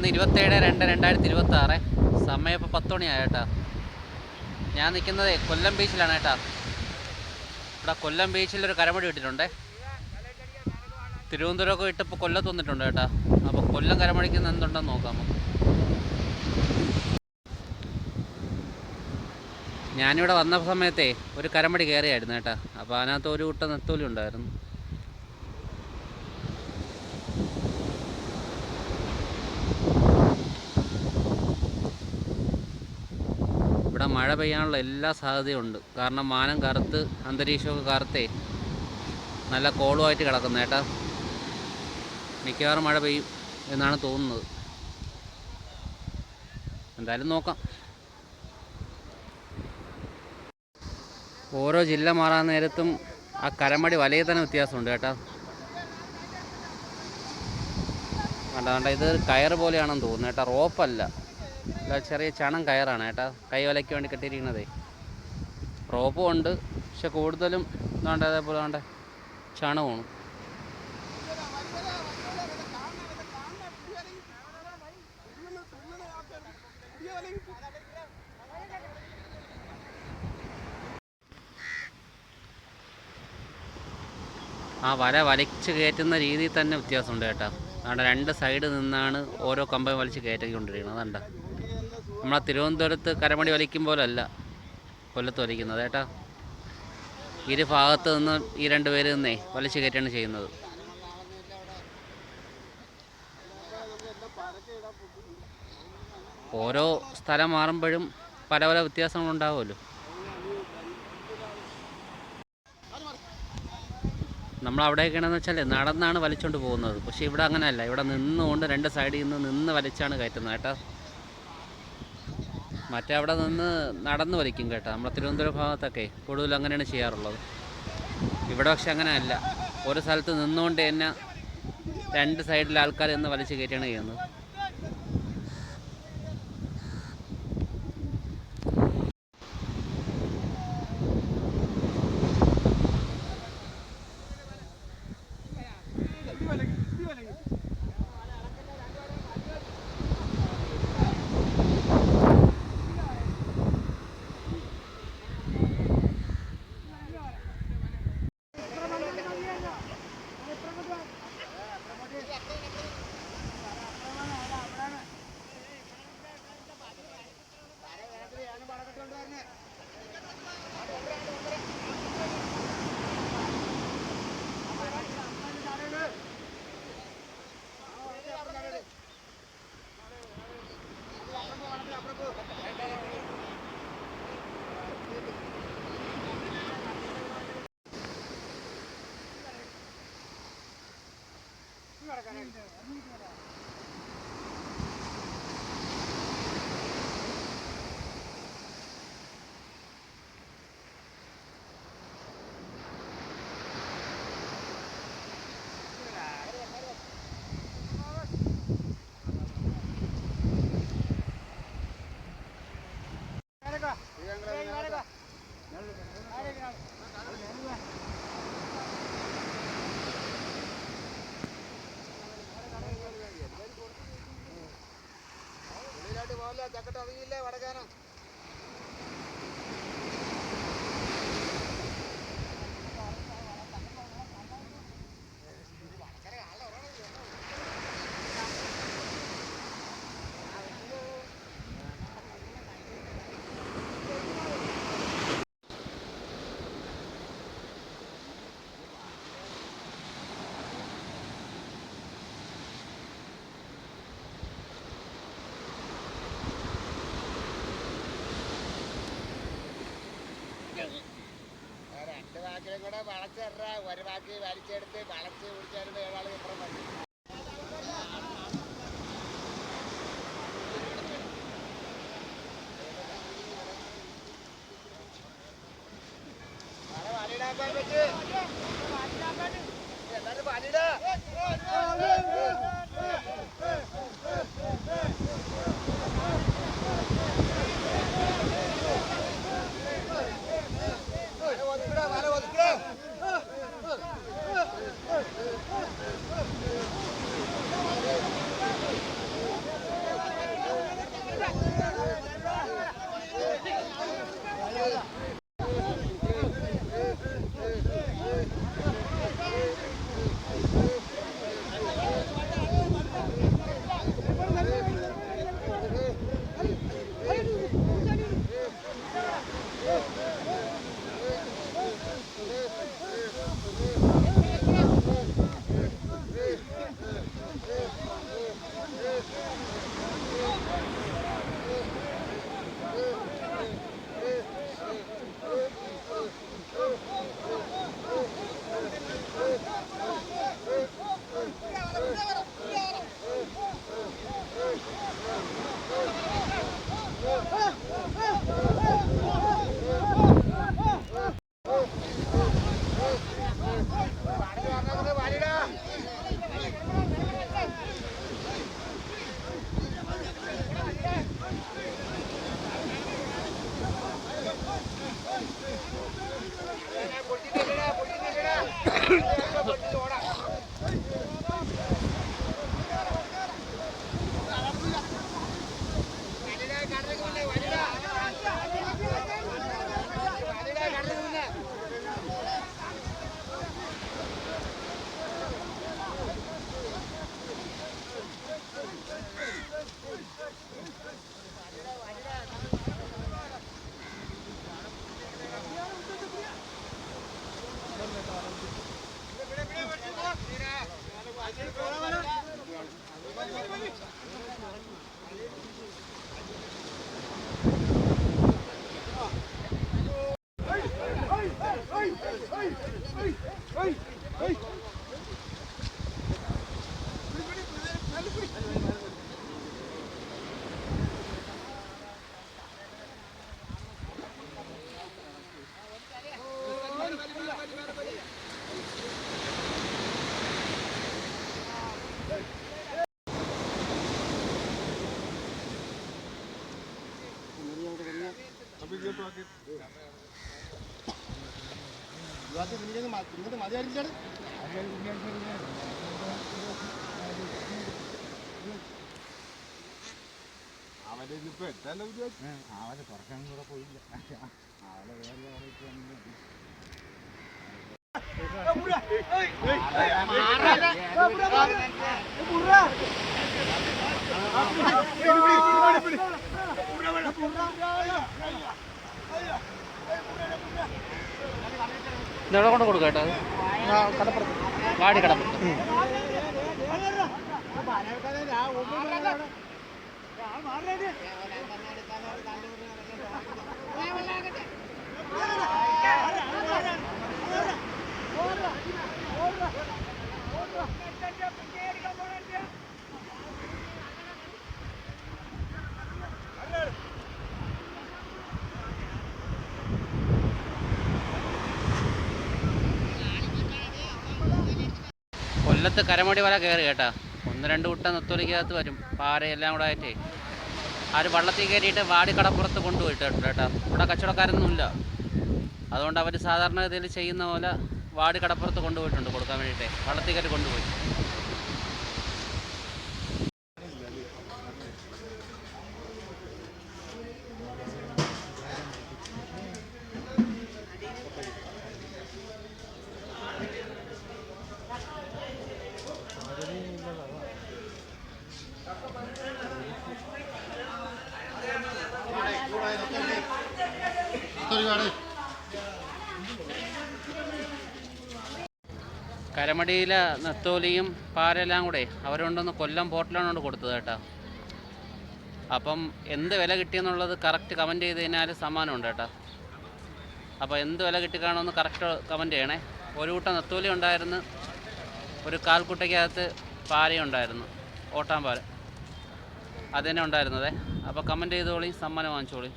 ഇന്ന് 27/2/2026. സമയം ഇപ്പോൾ 10 മണിയായി കേട്ടോ. ഞാൻ നിൽക്കുന്നത് കൊല്ലം ബീച്ചിലാണ് കേട്ടോ. ഇവിടെ കൊല്ലം ബീച്ചിലൊരു കരമടി ഇട്ടിട്ടുണ്ട്. തിരുവനന്തപുരമൊക്കെ ഇട്ടിപ്പോൾ കൊല്ലത്ത് വന്നിട്ടുണ്ട് കേട്ടോ. അപ്പോൾ കൊല്ലം കരമടിക്ക് എന്തുണ്ടെന്ന് നോക്കാം. ഞാനിവിടെ വന്ന സമയത്തെ ഒരു കരമടി കയറിയായിരുന്നു കേട്ടോ. അപ്പോൾ അതിനകത്ത് ഒരു കൂട്ടം നെത്തോലി ഉണ്ടായിരുന്നു. ഇവിടെ മഴ പെയ്യാനുള്ള എല്ലാ സാധ്യതയുണ്ട്. കാരണം മാനം കറുത്ത് അന്തരീക്ഷമൊക്കെ കറുത്തേ നല്ല കോളുമായിട്ട് കിടക്കുന്ന കേട്ടോ. മിക്കവാറും മഴ പെയ്യും എന്നാണ് തോന്നുന്നത്. എന്തായാലും നോക്കാം. ഓരോ ജില്ല മാറാൻ നേരത്തും ആ കരമടി വലയിൽ തന്നെ വ്യത്യാസമുണ്ട് കേട്ടോ. വേണ്ട ഇത് കയറ് പോലെയാണെന്ന് തോന്നുന്നു കേട്ടോ. റോപ്പല്ല, ചെറിയ ചണം കയറാണ് കേട്ടോ. കൈ വലയ്ക്ക് വേണ്ടി കെട്ടിയിരിക്കുന്നതേ. റോപ്പും ഉണ്ട്, പക്ഷെ കൂടുതലും വേണ്ട അതേപോലെ വേണ്ട ചണമാണ്. ആ വല വലിച്ച് കയറ്റുന്ന രീതിയിൽ തന്നെ വ്യത്യാസമുണ്ട് കേട്ടോ. അതുകൊണ്ട് രണ്ട് സൈഡ് നിന്നാണ് ഓരോ കമ്പം വലിച്ച് കയറ്റിക്കൊണ്ടിരിക്കുന്നത്. അതുകൊണ്ട് നമ്മളെ തിരുവനന്തപുരത്ത് കരമടി വലിക്കും പോലല്ല കൊല്ലത്ത് വലിക്കുന്നത് കേട്ടോ. ഇരു ഭാഗത്ത് നിന്ന് ഈ രണ്ട് പേര് നിന്നേ വലിച്ച് കയറ്റാണ് ചെയ്യുന്നത്. ഓരോ സ്ഥലം മാറുമ്പോഴും പല പല വ്യത്യാസങ്ങളുണ്ടാവുമല്ലോ. നമ്മളവിടെയൊക്കെയാണെന്ന് വെച്ചാൽ നടന്നാണ് വലിച്ചുകൊണ്ട് പോകുന്നത്. പക്ഷേ ഇവിടെ അങ്ങനെയല്ല. ഇവിടെ നിന്നുകൊണ്ട് രണ്ട് സൈഡിൽ നിന്ന് വലിച്ചാണ് കയറ്റുന്നത് കേട്ടോ. മറ്റേ അവിടെ നിന്ന് നടന്ന് വലിക്കും കേട്ടോ. നമ്മുടെ തിരുവനന്തപുരം ഭാഗത്തൊക്കെ കൂടുതൽ അങ്ങനെയാണ് ചെയ്യാറുള്ളത്. ഇവിടെ പക്ഷെ അങ്ങനെയല്ല. ഒരു സ്ഥലത്ത് നിന്നുകൊണ്ട് തന്നെ രണ്ട് സൈഡിലെ ആൾക്കാർ നിന്ന് വലിച്ച് കയറ്റുകയാണ് ചെയ്യുന്നത്. ചക്കട്ട് അറിയില്ലേ വടക്കാനം. രണ്ട് വാക്കിലും കൂടെ വളച്ചെറ ഒരു വാക്ക് വലിച്ചെടുത്ത് വളച്ച് കുടിച്ചാലും ഏതാൾ ഇപ്പുറം മതി. വലയിടാക്കാൻ പറ്റും. എന്നാലും വലയിടാ. അവന്റെ ഇപ്പൊ എത്തല്ലോ അവന് തുറക്കാൻ കൂടെ പോയില്ല. അവളെ ഇതെവിടെ കൊണ്ട് കൊടുക്കാം കേട്ടോ കടപ്പുറത്ത് വാടി കടപ്പുറത്ത്. കൊല്ലത്ത് കരമടി വല കയറി കേട്ടാ. 1-2 കുട്ട നെത്തോലിക്കകത്ത് വരും. പാരയെല്ലാം കൂടെ ആയിട്ടേ ആര് വള്ളത്തിൽ കയറിയിട്ട് വാടി കടപ്പുറത്ത് കൊണ്ടുപോയിട്ട് കേട്ടാ. ഇവിടെ കച്ചവടക്കാരൊന്നുമില്ല. അതുകൊണ്ട് അവർ സാധാരണഗതിയിൽ ചെയ്യുന്ന പോലെ വാടി കടപ്പുറത്ത് കൊണ്ടുപോയിട്ടുണ്ട് കൊടുക്കാൻ വേണ്ടിയിട്ട്. വള്ളത്തിൽ കയറി കൊണ്ടുപോയി. കരമടിയിലെ നെത്തോലിയും പാരെല്ലാം കൂടെ അവരുകൊണ്ടൊന്ന് കൊല്ലം പോർട്ടിലാണ് കൊണ്ട് കൊടുത്തത് കേട്ടോ. അപ്പം എന്ത് വില കിട്ടിയെന്നുള്ളത് കറക്റ്റ് കമൻറ്റ് ചെയ്ത് കഴിഞ്ഞാൽ സമ്മാനമുണ്ട് കേട്ടോ. അപ്പോൾ എന്ത് വില കിട്ടിക്കാണമെന്ന് കറക്റ്റ് കമൻറ്റ് ചെയ്യണേ. ഒരു കൂട്ടം നെത്തോലി ഉണ്ടായിരുന്നു, ഒരു കാൽക്കുട്ടയ്ക്കകത്ത് പാരയുണ്ടായിരുന്നു, ഓട്ടാൻ പാര അത് തന്നെ ഉണ്ടായിരുന്നതേ. അപ്പോൾ കമൻറ്റ് ചെയ്തോളി, സമ്മാനം വാങ്ങിച്ചോളി.